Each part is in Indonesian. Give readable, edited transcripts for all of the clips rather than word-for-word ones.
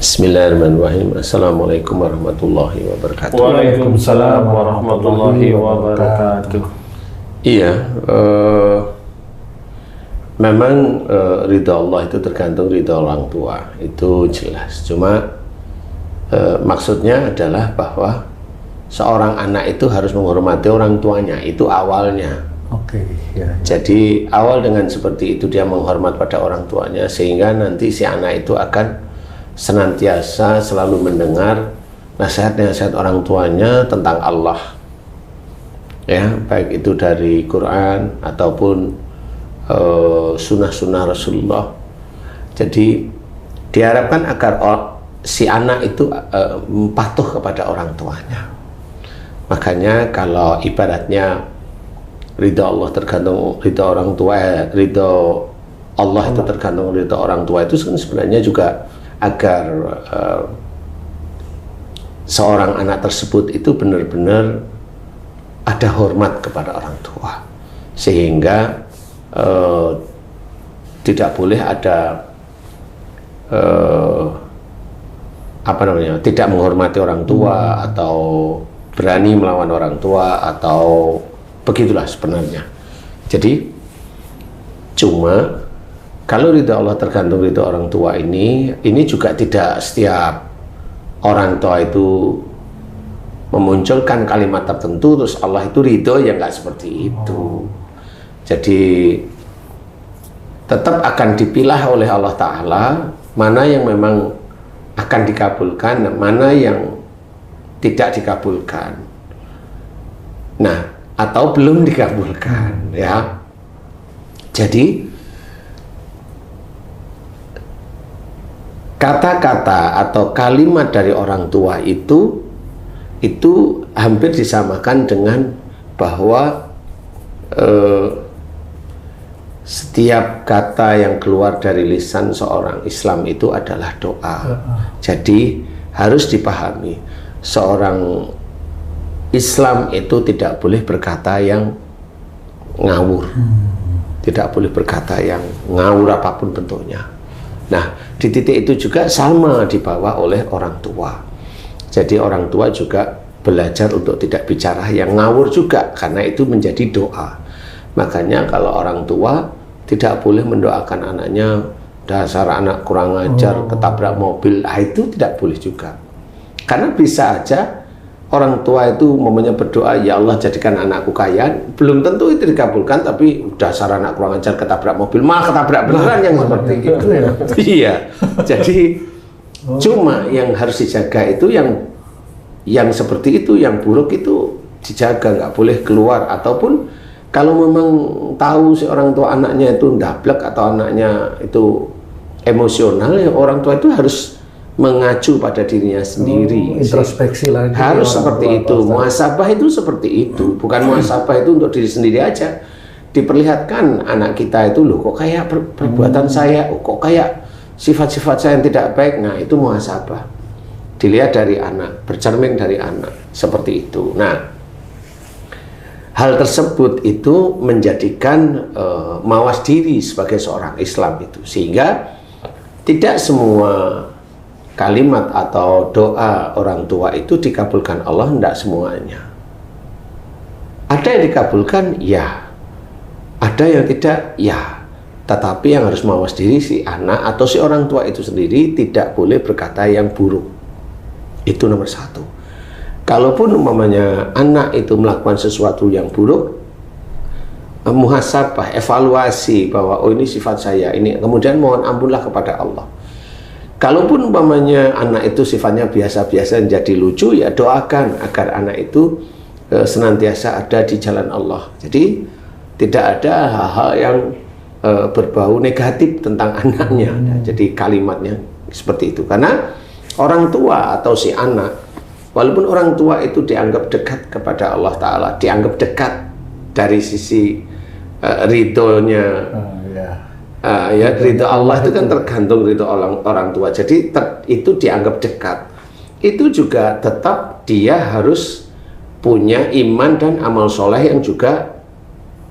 Bismillahirrahmanirrahim. Assalamualaikum warahmatullahi wabarakatuh. Waalaikumsalam warahmatullahi wabarakatuh. Iya, memang ridha Allah itu tergantung ridha orang tua, itu jelas. Cuma maksudnya adalah bahwa seorang anak itu harus menghormati orang tuanya, itu awalnya. Oke, ya. Jadi awal dengan seperti itu dia menghormat pada orang tuanya, sehingga nanti si anak itu akan senantiasa selalu mendengar nasihat-nasihat orang tuanya tentang Allah, ya, baik itu dari Quran ataupun sunnah-sunnah Rasulullah. Jadi diharapkan agar si anak itu patuh kepada orang tuanya. Makanya kalau ibaratnya ridha Allah tergantung ridha orang tua, ridha Allah itu tergantung ridha orang tua, itu sebenarnya juga agar seorang anak tersebut itu benar-benar ada hormat kepada orang tua, sehingga tidak boleh ada tidak menghormati orang tua atau berani melawan orang tua atau begitulah sebenarnya. Jadi cuma kalau ridha Allah tergantung ridha orang tua ini juga tidak setiap orang tua itu memunculkan kalimat tertentu terus Allah itu ridho, ya nggak seperti itu. Jadi tetap akan dipilah oleh Allah Ta'ala mana yang memang akan dikabulkan, mana yang tidak dikabulkan. Nah, atau belum dikabulkan, ya. Jadi kata-kata atau kalimat dari orang tua itu hampir disamakan dengan bahwa setiap kata yang keluar dari lisan seorang Islam itu adalah doa. Jadi harus dipahami, seorang Islam itu tidak boleh berkata yang ngawur, tidak boleh berkata yang ngawur apapun bentuknya. Nah, di titik itu juga sama dibawa oleh orang tua. Jadi orang tua juga belajar untuk tidak bicara yang ngawur juga, karena itu menjadi doa. Makanya kalau orang tua tidak boleh mendoakan anaknya dasar anak kurang ajar, ketabrak mobil, itu tidak boleh juga. Karena bisa aja orang tua itu momennya berdoa, ya Allah jadikan anakku kaya, belum tentu itu dikabulkan, tapi dasar anak kurang ajar ketabrak mobil, malah ketabrak beneran yang seperti itu. Iya. Jadi cuma yang harus dijaga itu yang seperti itu, yang buruk itu dijaga, nggak boleh keluar. Ataupun kalau memang tahu si orang tua anaknya itu ndablek atau anaknya itu emosional, ya orang tua itu harus mengacu pada dirinya sendiri. Introspeksi lagi. Harus seperti itu. Muhasabah itu seperti itu. Bukan muhasabah itu untuk diri sendiri aja. Diperlihatkan anak kita itu, loh kok kayak perbuatan saya, kok kayak sifat-sifat saya yang tidak baik. Nah, itu muhasabah. Dilihat dari anak, bercermin dari anak. Seperti itu. Nah, hal tersebut itu menjadikan mawas diri sebagai seorang Islam itu. Sehingga tidak semua kalimat atau doa orang tua itu dikabulkan Allah, tidak semuanya. Ada yang dikabulkan, ya. Ada yang tidak, ya. Tetapi yang harus mawas diri si anak atau si orang tua itu sendiri, tidak boleh berkata yang buruk. Itu nomor satu. Kalaupun umpamanya anak itu melakukan sesuatu yang buruk, muhasabah, evaluasi bahwa oh ini sifat saya, ini, kemudian mohon ampunlah kepada Allah. Kalaupun umpamanya anak itu sifatnya biasa-biasa jadi lucu, ya doakan agar anak itu senantiasa ada di jalan Allah. Jadi tidak ada hal-hal yang berbau negatif tentang anaknya. Jadi kalimatnya seperti itu. Karena orang tua atau si anak, walaupun orang tua itu dianggap dekat kepada Allah Ta'ala, dianggap dekat dari sisi ridhonya, ya ridho Allah itu kan tergantung ridho orang tua. Jadi itu dianggap dekat. Itu juga tetap dia harus punya iman dan amal soleh yang juga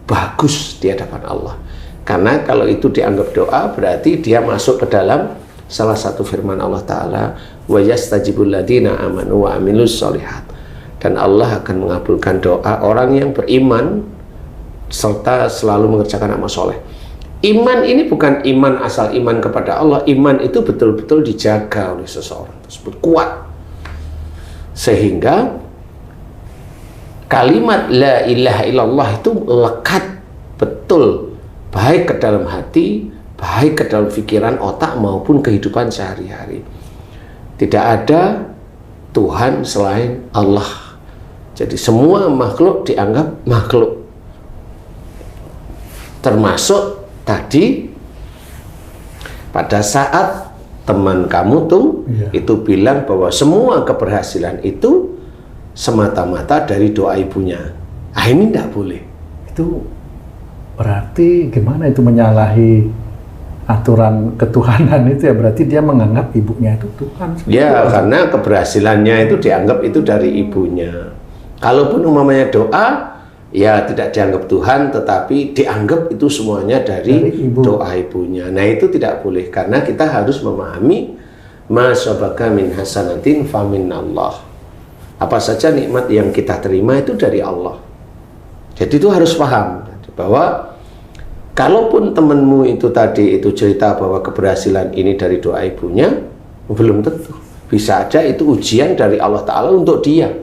bagus di hadapan Allah. Karena kalau itu dianggap doa, berarti dia masuk ke dalam salah satu firman Allah Ta'ala, wa yastajibul ladina amanu wa amilus sholihat, dan Allah akan mengabulkan doa orang yang beriman serta selalu mengerjakan amal soleh. Iman ini bukan iman asal iman kepada Allah. Iman itu betul-betul dijaga oleh seseorang tersebut, kuat, sehingga kalimat la ilaha illallah itu lekat betul, baik ke dalam hati, baik ke dalam pikiran, otak, maupun kehidupan sehari-hari. Tidak ada Tuhan selain Allah. Jadi semua makhluk dianggap makhluk, termasuk tadi pada saat teman kamu tuh itu bilang bahwa semua keberhasilan itu semata-mata dari doa ibunya. Ini tidak boleh. Itu berarti gimana itu menyalahi aturan ketuhanan itu ya? Berarti dia menganggap ibunya itu Tuhan. Ya, karena keberhasilannya itu dianggap itu dari ibunya. Kalaupun umpamanya doa, ya tidak dianggap Tuhan, tetapi dianggap itu semuanya dari ibu. Doa ibunya. Nah, itu tidak boleh, karena kita harus memahami ma sabaka min hasanatin fa minallah. Apa saja nikmat yang kita terima itu dari Allah. Jadi itu harus paham bahwa kalaupun temanmu itu tadi itu cerita bahwa keberhasilan ini dari doa ibunya, belum tentu. Bisa aja itu ujian dari Allah Ta'ala untuk dia.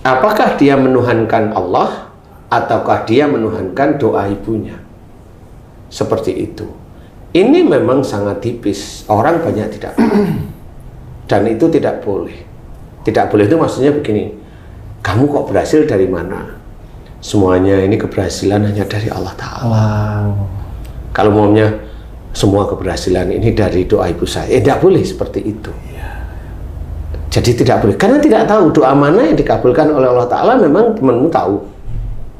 Apakah dia menuhankan Allah ataukah dia menuhankan doa ibunya? Seperti itu. Ini memang sangat tipis. Orang banyak tidak paham. Dan itu tidak boleh. Tidak boleh itu maksudnya begini. Kamu kok berhasil dari mana? Semuanya ini keberhasilan hanya dari Allah Ta'ala. Kalau maunya semua keberhasilan ini dari doa ibu saya, tidak boleh seperti itu. Jadi tidak boleh, karena tidak tahu doa mana yang dikabulkan oleh Allah Ta'ala. Memang temanmu tahu?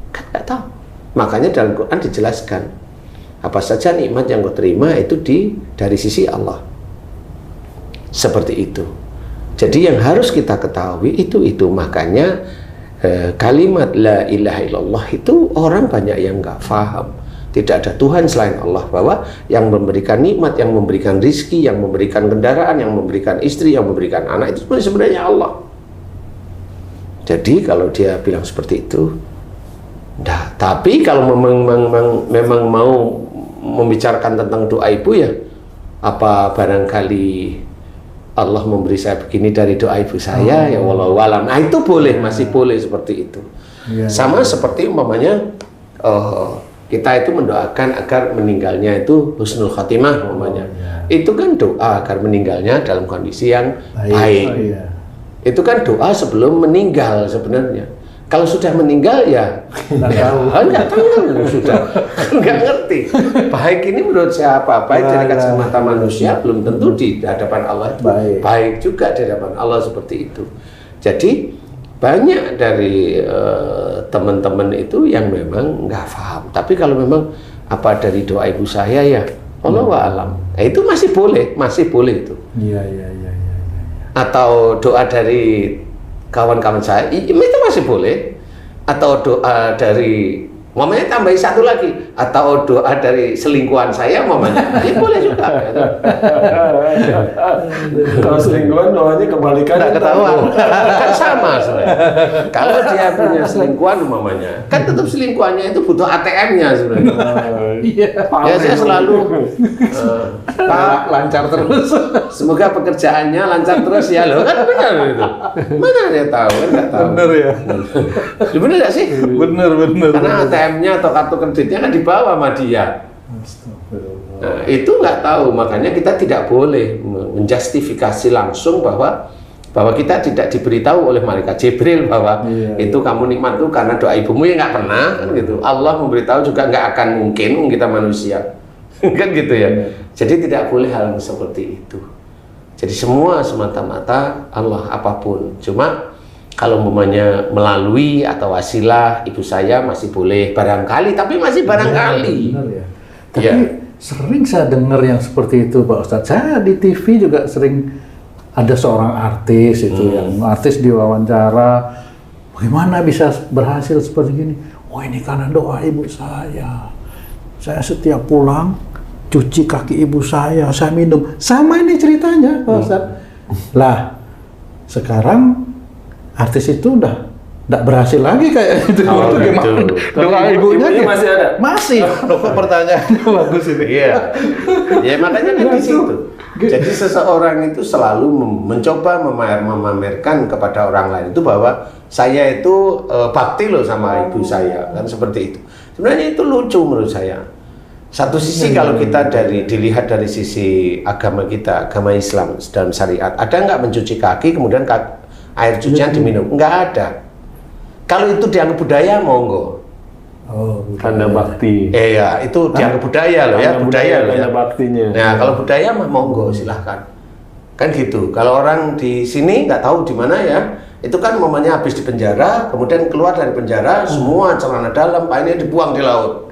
Kan tidak tahu. Makanya dalam Quran dijelaskan, apa saja nikmat yang kau terima itu dari sisi Allah. Seperti itu. Jadi yang harus kita ketahui itu. Makanya kalimat la ilaha illallah itu orang banyak yang nggak paham. Tidak ada Tuhan selain Allah, bahwa yang memberikan nikmat, yang memberikan rizki, yang memberikan kendaraan, yang memberikan istri, yang memberikan anak itu sebenarnya Allah. Jadi kalau dia bilang seperti itu, nah, tapi kalau memang mau membicarakan tentang doa ibu, ya apa barangkali Allah memberi saya begini dari doa ibu saya, ya wallahu alam. Nah, itu boleh, masih boleh seperti itu. Sama seperti umpamanya kita itu mendoakan agar meninggalnya itu husnul khatimah umpamanya. Itu kan doa agar meninggalnya dalam kondisi yang baik. Itu kan doa sebelum meninggal sebenarnya. Kalau sudah meninggal ya nggak tahu sudah nggak ngerti. Baik ini menurut siapa? Baik dari kacamata manusia belum tentu di hadapan Allah itu baik juga di hadapan Allah, seperti itu. Jadi banyak dari teman-teman itu yang memang nggak paham. Tapi kalau memang apa dari doa ibu saya, ya Allahu a'lam. Nah, itu masih boleh itu. Iya. Atau doa dari kawan-kawan saya, itu masih boleh. Atau doa dari, mamanya tambahin satu lagi, atau doa dari selingkuhan saya, mamanya, ini boleh juga. Kalau selingkuhan doanya kebalikan, nggak ketahuan. Kan sama sebenarnya. Kalau dia punya selingkuhan, mamanya, kan tetap selingkuhannya itu butuh ATM-nya sebenarnya. Ya, saya selalu Pak, lancar terus. Semoga pekerjaannya lancar terus ya, loh kan benar itu. Mana dia tahu, kan nggak tahu. Benar ya. Benar nggak sih? Benar. Karena ATM-nya atau kartu kreditnya kan dibawa sama dia. Nah, itu nggak tahu, makanya kita tidak boleh menjustifikasi langsung bahwa kita tidak diberitahu oleh malaikat Jibril bahwa itu kamu nikmat itu karena doa ibumu, ya nggak pernah kan gitu. Allah memberitahu juga nggak akan mungkin, kita manusia kan gitu ya. Jadi tidak boleh hal seperti itu. Jadi semua semata-mata Allah apapun. Cuma kalau umpamanya melalui atau wasilah ibu saya masih boleh barangkali, tapi masih barangkali. Tapi sering saya dengar yang seperti itu, Pak Ustadz. Saya di TV juga sering ada seorang artis itu yang artis diwawancara, bagaimana bisa berhasil seperti ini? Oh, ini karena doa ibu saya. Saya setiap pulang cuci kaki ibu saya minum. Sama ini ceritanya, Pak Ustadz. Lah, sekarang artis itu udah nggak berhasil lagi kayak itu. Oh, Itu gimana? gitu. Doa ibunya masih ada? Masih. Pertanyaannya bagus ini. Iya. Ya makanya kan di situ. Jadi seseorang itu selalu mencoba memamerkan kepada orang lain itu bahwa saya itu bakti loh sama ibu saya, kan seperti itu. Sebenarnya itu lucu menurut saya. Satu sisi kalau kita dilihat dari sisi agama kita, agama Islam dalam syariat, ada nggak mencuci kaki kemudian air cucian diminum? Nggak ada. Kalau itu dianggap budaya, monggo. Oh, tanda bakti. Iya, itu dianggap budaya loh ya, budaya loh ya. Tanda baktinya. Nah, kalau budaya mah monggo silahkan. Kan gitu. Kalau orang di sini nggak tahu di mana ya, itu kan momennya habis di penjara, kemudian keluar dari penjara, semua celana dalam, pakaiannya dibuang di laut.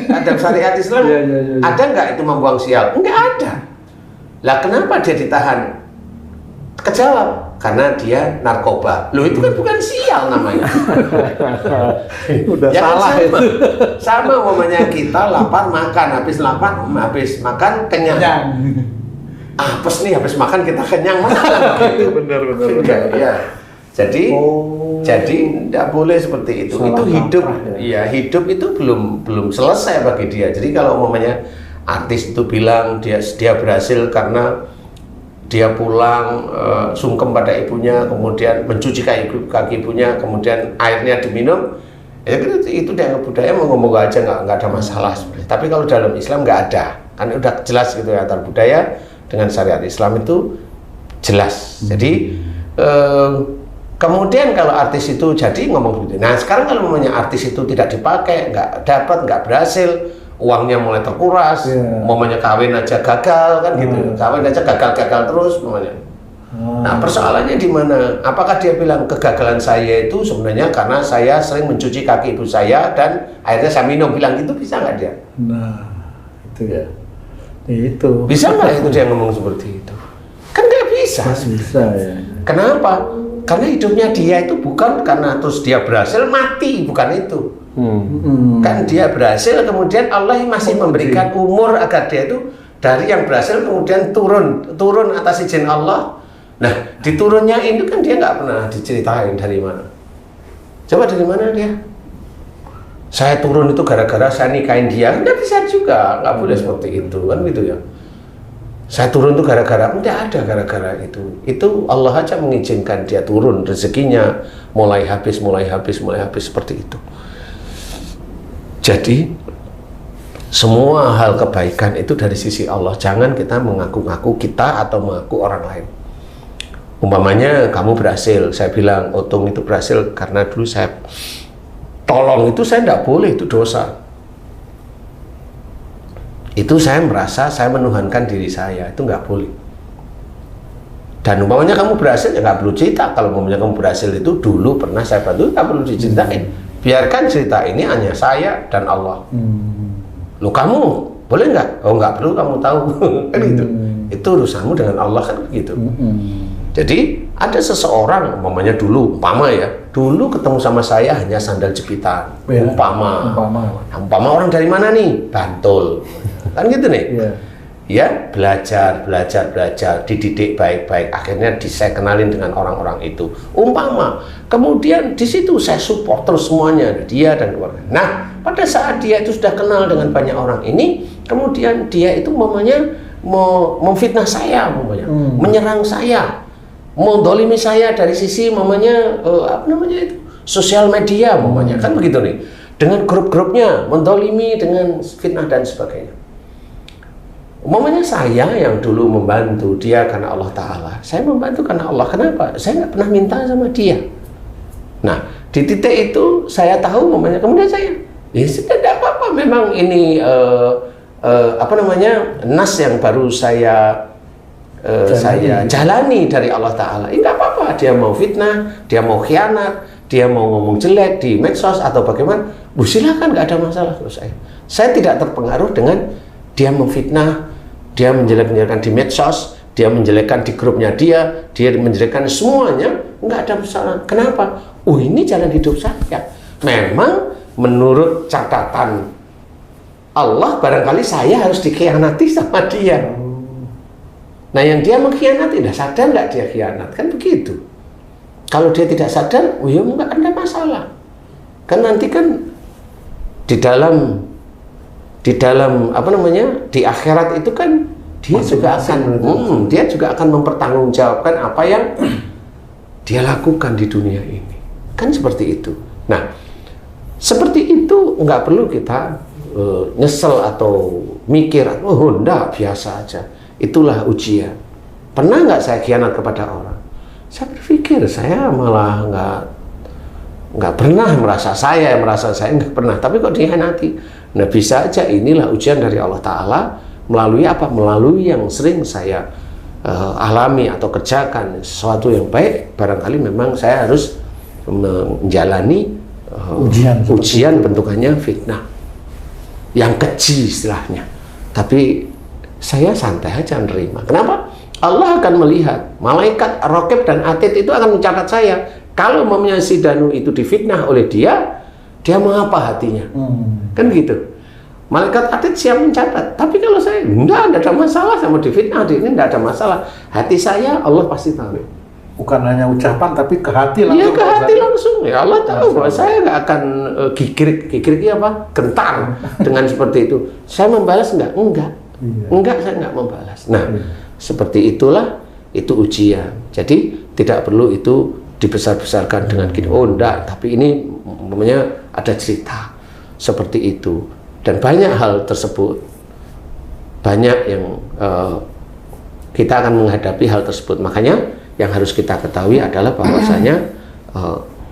Ada syariat Islam, ada nggak itu membuang sial? Nggak ada. Lah kenapa dia ditahan? Kejawab, karena dia narkoba. Loh itu kan bukan sial namanya. Udah Ya kan salah sama. itu. Sama momennya kita lapar makan, habis makan kenyang. Apes nih habis makan kita kenyang mana? Benar. Ya. Jadi tidak boleh seperti itu. Salah itu hidup, kaprah, ya hidup itu belum selesai bagi dia. Jadi kalau umpamanya artis itu bilang dia berhasil karena dia pulang sungkem pada ibunya, kemudian mencuci kaki ibunya, kemudian airnya diminum, ya itu dianggap budaya, mau aja nggak ada masalah sebenarnya. Tapi kalau dalam Islam nggak ada, kan udah jelas gitu ya, antara budaya dengan syariat Islam itu jelas. Jadi kemudian kalau artis itu jadi ngomong gitu. Nah sekarang kalau namanya artis itu tidak dipakai, nggak dapat, nggak berhasil, uangnya mulai terkuras, momennya kawin aja gagal kan gitu, kawin aja gagal terus momennya. Nah persoalannya di mana? Apakah dia bilang kegagalan saya itu sebenarnya karena saya sering mencuci kaki ibu saya dan akhirnya saya minum, bilang gitu bisa nggak dia? Nah itu ya, itu bisa nggak itu dia ngomong seperti itu? Kan nggak bisa. Bisa ya. Kenapa? Karena hidupnya dia itu bukan karena terus dia berhasil mati, bukan itu. Kan dia berhasil, kemudian Allah masih memberikan umur agar dia itu dari yang berhasil kemudian turun atas izin Allah. Nah di turunnya ini kan dia nggak pernah diceritain dari mana. Coba dari mana dia? Saya turun itu gara-gara saya nikahin dia, nggak bisa juga, nggak boleh seperti itu kan gitu ya. Saya turun itu gara-gara, tidak ada gara-gara itu. Itu Allah aja mengizinkan dia turun, rezekinya mulai habis seperti itu. Jadi semua hal kebaikan itu dari sisi Allah. Jangan kita mengaku-ngaku kita atau mengaku orang lain. Umpamanya kamu berhasil, saya bilang Otung itu berhasil karena dulu saya tolong, itu saya tidak boleh, itu dosa. Itu saya merasa saya menuhankan diri saya, itu nggak boleh. Dan umpamanya kamu berhasil ya nggak perlu cerita. Kalau umpamanya kamu berhasil itu dulu pernah saya bantu, nggak perlu diceritain. Biarkan cerita ini hanya saya dan Allah. Lu kamu boleh nggak? Oh nggak perlu kamu tahu. Kan gitu. Itu urusanmu dengan Allah kan begitu. Jadi ada seseorang, umpamanya dulu ketemu sama saya hanya sandal jepitan. Umpama orang dari mana nih? Bantul. Kan gitu nih. Ya belajar, dididik baik-baik, akhirnya saya kenalin dengan orang-orang itu. Umpama, kemudian di situ saya support terus semuanya, dia dan keluarga. Nah, pada saat dia itu sudah kenal dengan banyak orang ini, kemudian dia itu umpamanya mau memfitnah saya, umpamanya, menyerang saya, mau dolimi saya dari sisi umpamanya sosial media, umpamanya, kan begitu nih, dengan grup-grupnya, mendolimi dengan fitnah dan sebagainya. Umpamanya saya yang dulu membantu dia karena Allah Ta'ala, saya membantu karena Allah. Kenapa? Saya nggak pernah minta sama dia. Nah, di titik itu saya tahu umpamanya, kemudian saya, ya sudah tidak apa-apa, memang ini nas yang baru saya jalani dari Allah Ta'ala. Ini nggak apa-apa, dia mau fitnah, dia mau khianat, dia mau ngomong jelek di medsos atau bagaimana, silakan, nggak ada masalah kalau saya. Saya tidak terpengaruh dengan dia memfitnah, dia menjelek-jelekan di medsos, dia menjelekkan di grupnya dia menjelekkan semuanya, nggak ada masalah. Kenapa? Ini jalan hidup saya. Memang menurut catatan Allah barangkali saya harus dikhianati sama dia. Nah yang dia mengkhianati, sadar nggak dia khianat? Kan begitu. Kalau dia tidak sadar, oh ya nggak ada masalah. Kan nanti kan di dalam apa namanya, di akhirat itu kan dia juga akan mempertanggungjawabkan apa yang dia lakukan di dunia ini. Kan seperti itu. Nah, seperti itu nggak perlu kita nyesel atau mikir, oh enggak, biasa aja. Itulah ujian. Pernah nggak saya khianat kepada orang? Saya berpikir saya malah nggak pernah merasa saya nggak pernah. Tapi kok dikhianati? Nah bisa aja inilah ujian dari Allah Ta'ala melalui apa? Melalui yang sering saya alami atau kerjakan sesuatu yang baik. Barangkali memang saya harus menjalani ujian bentukannya fitnah yang keji istilahnya. Tapi saya santai aja nerima. Kenapa? Allah akan melihat, malaikat Raqib dan Atid itu akan mencatat saya. Kalau mamanya si Danu itu difitnah oleh dia mau apa hatinya? Kan gitu. Malaikat Atid siap mencatat. Tapi kalau saya enggak ada masalah sama difitnah, ini enggak ada masalah. Hati saya Allah pasti tahu. Bukan hanya ucapan tapi ke hati langsung. Iya, ke hati langsung. Ya Allah tahu bahwa saya nggak akan gigrik apa? Gentar dengan seperti itu. Saya membalas enggak. Enggak, saya enggak membalas. Nah, seperti itulah itu ujian. Jadi tidak perlu itu dibesar-besarkan dengan gini. Oh enggak, tapi ini namanya ada cerita seperti itu. Dan banyak hal tersebut. Banyak yang kita akan menghadapi hal tersebut. Makanya yang harus kita ketahui adalah bahwasanya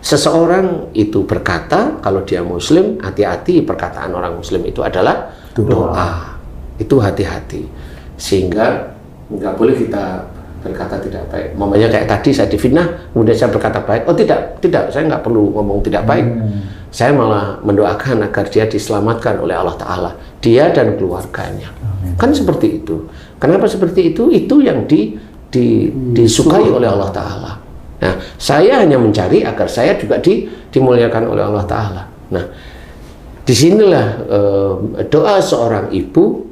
seseorang itu berkata, kalau dia muslim, hati-hati perkataan orang muslim itu adalah doa. Itu hati-hati, sehingga nggak boleh kita berkata tidak baik. Mamanya kayak tadi saya difitnah, kemudian saya berkata baik. Oh tidak, saya nggak perlu ngomong tidak baik. Saya malah mendoakan agar dia diselamatkan oleh Allah Ta'ala, dia dan keluarganya. Kan seperti itu. Kenapa seperti itu? Itu yang disukai oleh Allah Ta'ala. Nah, saya hanya mencari agar saya juga dimuliakan oleh Allah Ta'ala. Nah, disinilah doa seorang ibu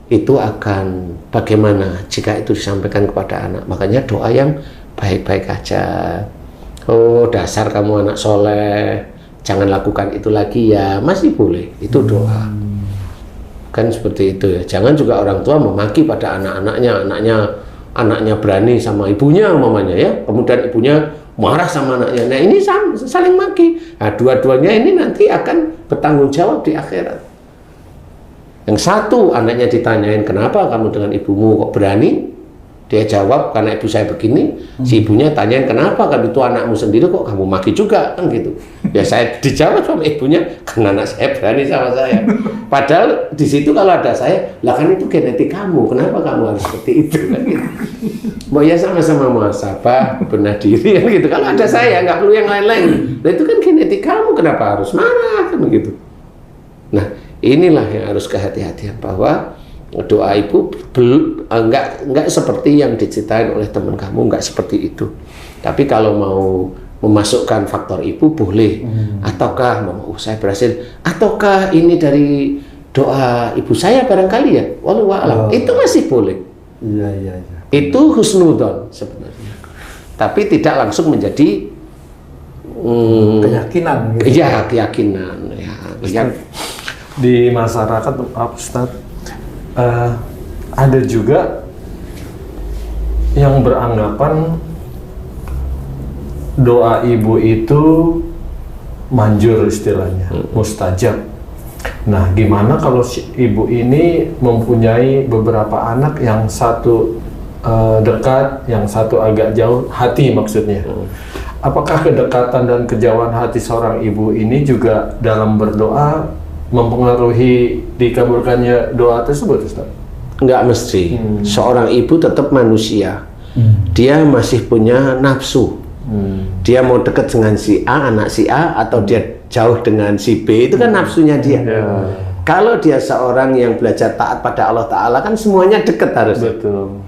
itu akan bagaimana jika itu disampaikan kepada anak. Makanya doa yang baik-baik aja. Oh dasar kamu anak soleh, jangan lakukan itu lagi ya, masih boleh, itu doa. Kan seperti itu ya. Jangan juga orang tua memaki pada anaknya berani sama ibunya umpamanya ya, kemudian ibunya marah sama anaknya. Nah ini saling maki. Nah dua-duanya ini nanti akan bertanggung jawab di akhirat. Yang satu anaknya ditanyain, kenapa kamu dengan ibumu kok berani? Dia jawab, karena ibu saya begini. Si ibunya tanyain, kenapa kamu itu anakmu sendiri kok kamu maki juga? Kan gitu. Ya saya dijawab sama ibunya, karena anak saya berani sama saya. Padahal di situ kalau ada saya, lah kan itu genetik kamu, kenapa kamu harus seperti itu? Kan gitu. Mau ya sama-sama muhasabah, benar diri kan gitu. Kalau ada saya, nggak perlu yang lain-lain. Nah itu kan genetik kamu, kenapa harus marah? Kan gitu. Nah inilah yang harus kehati-hatian, bahwa doa ibu enggak seperti yang diceritain oleh teman kamu, enggak seperti itu. Tapi kalau mau memasukkan faktor ibu boleh, ataukah saya berhasil, ataukah ini dari doa ibu saya barangkali ya, wallahu a'lam. Itu masih boleh. Iya. Itu husnudzon sebenarnya. Tapi tidak langsung menjadi keyakinan. Gitu. Iya, keyakinan. Ya. Di masyarakat Ustaz ada juga yang beranggapan doa ibu itu manjur istilahnya, mustajab. Nah, gimana kalau si ibu ini mempunyai beberapa anak, yang satu dekat, yang satu agak jauh, hati maksudnya. Apakah kedekatan dan kejauhan hati seorang ibu ini juga dalam berdoa mempengaruhi dikabulkannya doa tersebut, Ustaz? Enggak mesti. Seorang ibu tetap manusia. Dia masih punya nafsu. Dia mau dekat dengan si A, anak si A, atau dia jauh dengan si B, itu kan nafsunya dia. Kalau dia seorang yang belajar taat pada Allah Ta'ala, kan semuanya dekat harusnya. Betul.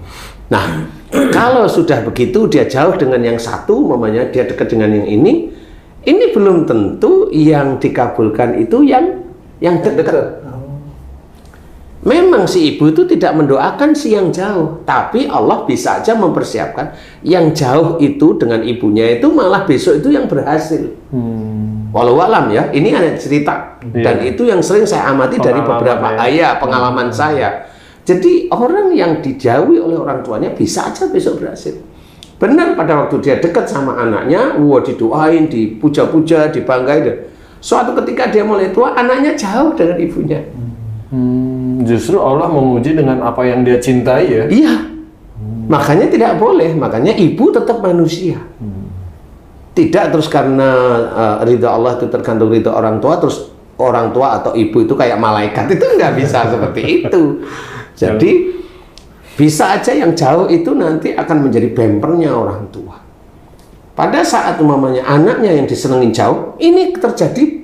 Nah, kalau sudah begitu dia jauh dengan yang satu, umpamanya dia dekat dengan yang ini belum tentu yang dikabulkan itu yang dekat. Memang si ibu itu tidak mendoakan si yang jauh, tapi Allah bisa aja mempersiapkan yang jauh itu dengan ibunya itu malah besok itu yang berhasil. Walau alam ya, ini ada cerita dan itu yang sering saya amati dari beberapa ayat pengalaman saya. Jadi orang yang dijauhi oleh orang tuanya bisa aja besok berhasil. Benar pada waktu dia dekat sama anaknya, didoain, dipuja-puja, dibanggain. Suatu ketika dia mulai tua, anaknya jauh dengan ibunya. Justru Allah menguji dengan apa yang dia cintai ya? Iya. Makanya tidak boleh. Makanya ibu tetap manusia. Tidak terus karena ridha Allah itu tergantung ridha orang tua, terus orang tua atau ibu itu kayak malaikat. Itu nggak bisa seperti itu. Jadi bisa aja yang jauh itu nanti akan menjadi bempernya orang tua. Pada saat umpamanya anaknya yang disenengin jauh, ini terjadi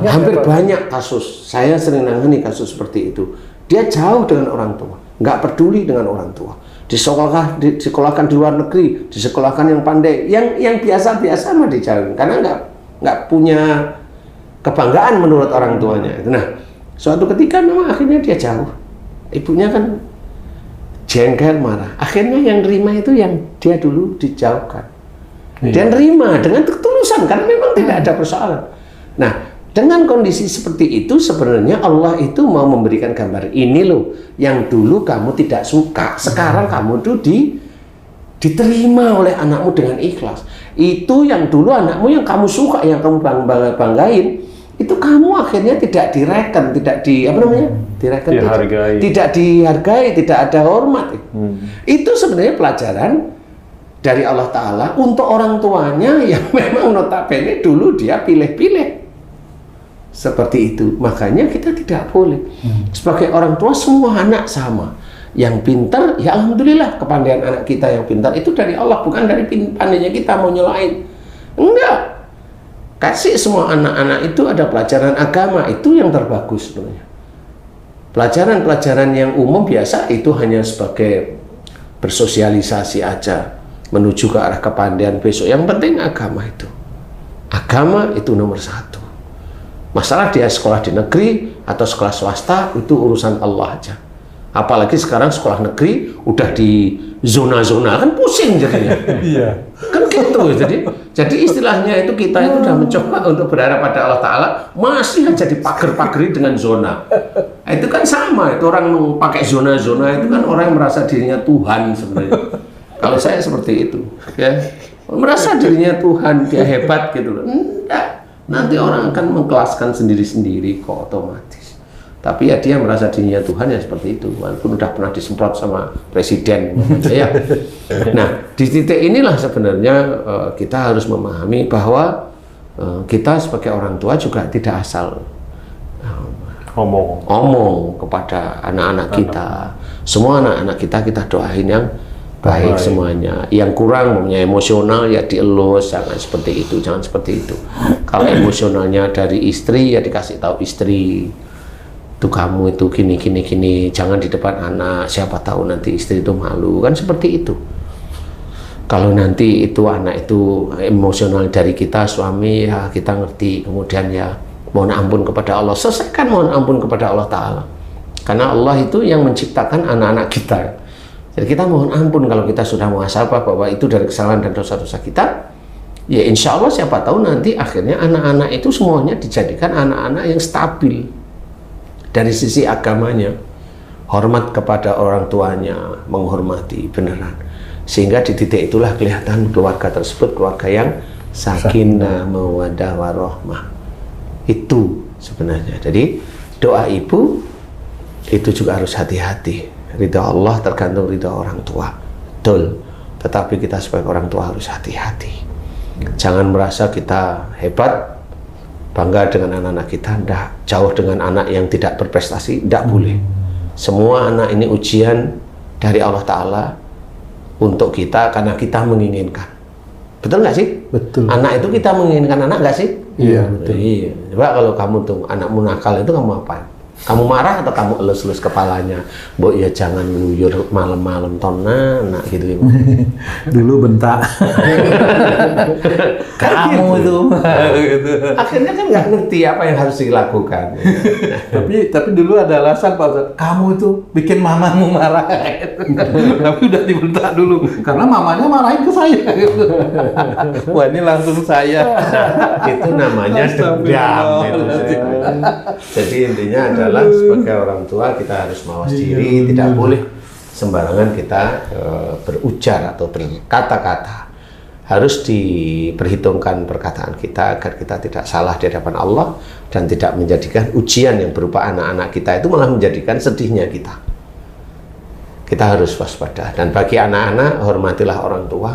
hampir banyak kasus. Saya sering nangani kasus seperti itu. Dia jauh dengan orang tua, nggak peduli dengan orang tua. Disekolahkan di luar negeri, disekolahkan yang pandai, yang biasa-biasa mah dijauhin karena nggak punya kebanggaan menurut orang tuanya. Nah, suatu ketika memang akhirnya dia jauh. Ibunya kan jengkel, marah. Akhirnya yang terima itu yang dia dulu dijauhkan. Dia nerima dengan ketulusan karena memang tidak ada persoalan. Nah, dengan kondisi seperti itu sebenarnya Allah itu mau memberikan gambar ini loh, yang dulu kamu tidak suka, sekarang kamu tuh diterima oleh anakmu dengan ikhlas. Itu yang dulu anakmu yang kamu suka, yang kamu banggain, itu kamu akhirnya tidak direken, tidak dihargai, tidak ada hormat. Itu sebenarnya pelajaran dari Allah Ta'ala untuk orang tuanya yang memang notabene dulu dia pilih-pilih. Seperti itu, makanya kita tidak boleh sebagai orang tua semua anak sama. Yang pintar, ya alhamdulillah kepandaian anak kita yang pintar itu dari Allah, bukan dari pandainya kita mau nyelain. Enggak, kasih semua anak-anak itu ada pelajaran agama, itu yang terbagus sebenarnya. Pelajaran-pelajaran yang umum biasa itu hanya sebagai bersosialisasi aja menuju ke arah kepandaian besok. Yang penting agama itu nomor satu. Masalah dia sekolah di negeri atau sekolah swasta itu urusan Allah aja. Apalagi sekarang sekolah negeri udah di zona-zona, kan pusing jadinya. Iya. Kan gitu. Jadi istilahnya itu kita itu udah mencoba untuk berharap pada Allah Ta'ala, masih aja dipager-pageri dengan zona. Itu kan sama, itu orang pakai zona-zona itu kan orang yang merasa dirinya Tuhan sebenarnya. Kalau saya seperti itu, ya, merasa dirinya Tuhan, dia hebat gitu loh. Enggak. Nanti orang akan mengkelaskan sendiri-sendiri kok otomatis. Tapi ya dia merasa dirinya Tuhan ya seperti itu, walaupun udah pernah disemprot sama presiden. Ya. Nah, di titik inilah sebenarnya kita harus memahami bahwa kita sebagai orang tua juga tidak asal ngomong kepada anak-anak kita. Semua anak-anak kita doain yang baik semuanya. Yang kurang mempunyai emosional ya dielus, jangan seperti itu, jangan seperti itu. Kalau emosionalnya dari istri ya dikasih tahu istri, tuh kamu itu gini, jangan di depan anak, siapa tahu nanti istri itu malu, kan seperti itu. Kalau nanti itu anak itu emosional dari kita suami ya kita ngerti, kemudian ya mohon ampun kepada Allah, selesaikan mohon ampun kepada Allah Ta'ala, karena Allah itu yang menciptakan anak-anak kita. Jadi kita mohon ampun kalau kita sudah muhasabah bahwa itu dari kesalahan dan dosa-dosa kita. Ya insya Allah siapa tahu nanti akhirnya anak-anak itu semuanya dijadikan anak-anak yang stabil dari sisi agamanya, hormat kepada orang tuanya, menghormati beneran. Sehingga di titik itulah kelihatan keluarga tersebut keluarga yang sakinah, mawaddah, warahmah. Itu sebenarnya. Jadi doa ibu itu juga harus hati-hati. Ridha Allah tergantung ridha orang tua, betul. Tetapi kita sebagai orang tua harus hati-hati. Jangan merasa kita hebat, bangga dengan anak-anak kita, ndak. Jauh dengan anak yang tidak berprestasi, ndak boleh. Semua anak ini ujian dari Allah Ta'ala untuk kita karena kita menginginkan. Betul nggak sih? Betul. Anak itu kita menginginkan anak nggak sih? Iya, betul. Iya. Coba kalau kamu tuh anakmu nakal itu kamu apain? Kamu marah atau kamu elus-elus kepalanya? Mbok ya jangan ngeluyur malam-malam tona, nak gitu ya. Dulu bentak. Kamu itu. Akhirnya kan nggak ngerti apa yang harus dilakukan. tapi dulu ada alasan Pak Ustadz, kamu itu bikin mamamu marah. Tapi udah dibentak dulu karena mamanya marahin ke saya. Wah, ini langsung saya. Itu namanya dendam itu. Jadi intinya adalah sebagai orang tua kita harus mawas diri, tidak boleh sembarangan kita berujar atau berkata-kata. Harus diperhitungkan perkataan kita agar kita tidak salah di hadapan Allah dan tidak menjadikan ujian yang berupa anak-anak kita itu malah menjadikan sedihnya kita. Kita harus waspada, dan bagi anak-anak hormatilah orang tua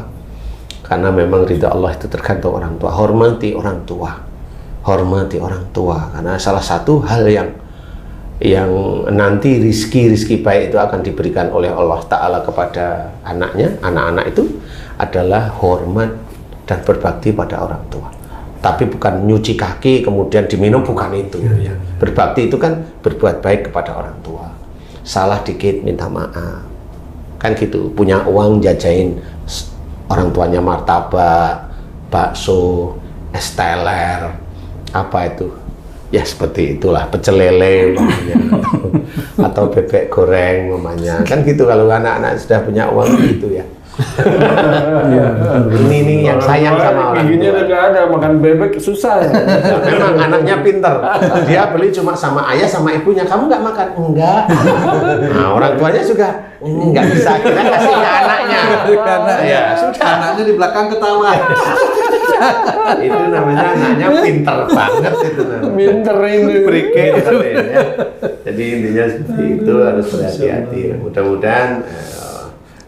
karena memang ridha Allah itu tergantung orang tua. Hormati orang tua, hormati orang tua, karena salah satu hal yang nanti rizki baik itu akan diberikan oleh Allah Ta'ala kepada anaknya, anak-anak itu adalah hormat dan berbakti pada orang tua. Tapi bukan nyuci kaki kemudian diminum, bukan itu ya. Berbakti itu kan berbuat baik kepada orang tua. Salah dikit minta maaf, kan gitu. Punya uang jajain orang tuanya martabak, bakso, es teler, apa itu ya, seperti itulah, pecel lele umpamanya, atau bebek goreng umpamanya, kan gitu. Kalau anak-anak sudah punya uang gitu ya. Ini yang sayang sama orang giginya tua. udah nggak ada, makan bebek susah ya. Memang anaknya pinter, dia beli cuma sama ayah sama ibunya, kamu nggak makan? Enggak. Nah, orang tuanya juga nggak bisa, kita kasih ke anaknya Karena ya sudah, anaknya di belakang ketawa. itu namanya anaknya pinter banget itu namanya. Pinter ini. Pinter ya. Jadi intinya seperti itu, harus berhati-hati. Mudah-mudahan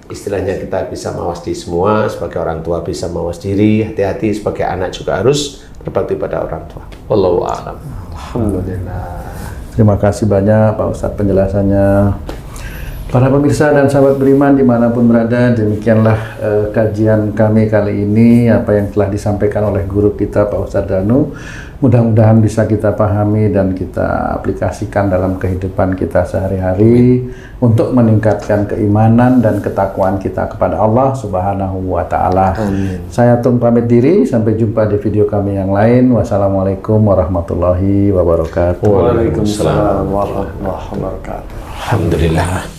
istilahnya kita bisa mawas diri semua, sebagai orang tua bisa mawas diri, hati-hati, sebagai anak juga harus berbakti pada orang tua. Wallahu a'lam. Alhamdulillah. Terima kasih banyak Pak Ustadz penjelasannya. Para pemirsa dan sahabat beriman dimanapun berada, demikianlah kajian kami kali ini, apa yang telah disampaikan oleh guru kita Pak Ustadz Danu. Mudah-mudahan bisa kita pahami dan kita aplikasikan dalam kehidupan kita sehari-hari untuk meningkatkan keimanan dan ketakwaan kita kepada Allah Subhanahu wa Ta'ala. Saya Tung pamit diri, sampai jumpa di video kami yang lain. Wassalamualaikum warahmatullahi wabarakatuh. Waalaikumsalam warahmatullahi wabarakatuh. Alhamdulillah.